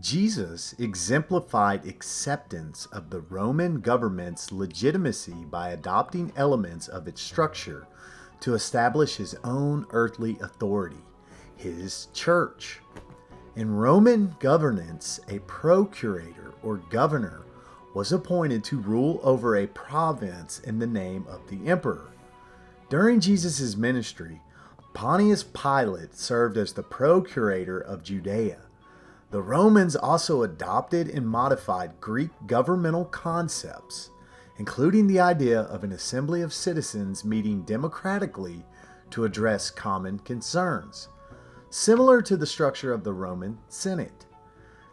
Jesus exemplified acceptance of the Roman government's legitimacy by adopting elements of its structure to establish his own earthly authority, his church. In Roman governance, a procurator or governor was appointed to rule over a province in the name of the emperor. During Jesus' ministry, Pontius Pilate served as the procurator of Judea. The Romans also adopted and modified Greek governmental concepts, including the idea of an assembly of citizens meeting democratically to address common concerns, similar to the structure of the Roman Senate.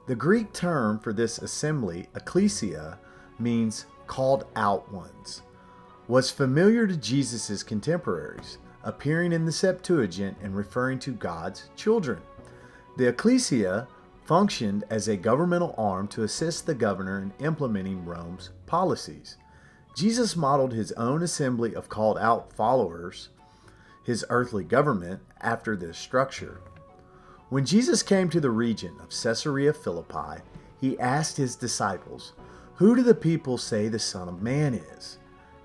The Greek term for this assembly, Ekklesia, means called out ones, was familiar to Jesus' contemporaries, appearing in the Septuagint and referring to God's children. The Ekklesia functioned as a governmental arm to assist the governor in implementing Rome's policies. Jesus modeled his own assembly of called out followers, his earthly government, after this structure. When Jesus came to the region of Caesarea Philippi, he asked his disciples, "Who do the people say the Son of Man is?"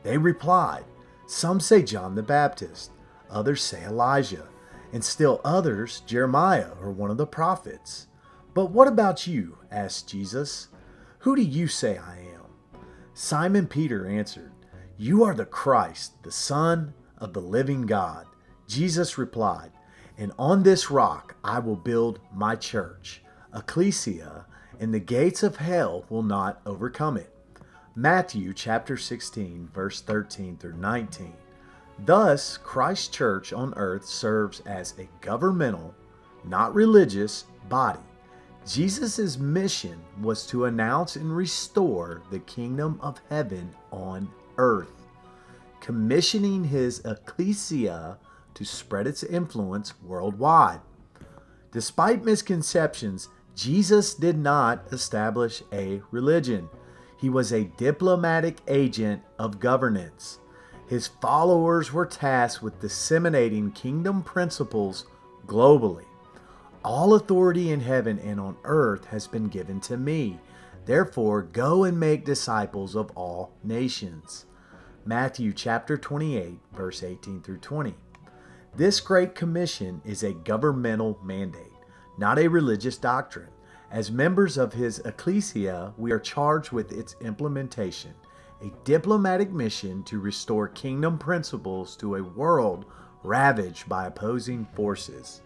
They replied, "Some say John the Baptist, others say Elijah, and still others Jeremiah or one of the prophets." "But what about you?" asked Jesus. "Who do you say I am?" Simon Peter answered, "You are the Christ, the Son of the living God." Jesus replied, "And on this rock I will build my church, Ekklesia, and the gates of hell will not overcome it." Matthew chapter 16, verse 13 through 19. Thus, Christ's church on earth serves as a governmental, not religious, body. Jesus' mission was to announce and restore the kingdom of heaven on earth, commissioning his Ekklesia to spread its influence worldwide. Despite misconceptions, Jesus did not establish a religion. He was a diplomatic agent of governance. His followers were tasked with disseminating kingdom principles globally. "All authority in heaven and on earth has been given to me. Therefore, go and make disciples of all nations." Matthew chapter 28, verse 18 through 20. This Great Commission is a governmental mandate, not a religious doctrine. As members of his Ekklesia, we are charged with its implementation, a diplomatic mission to restore kingdom principles to a world ravaged by opposing forces.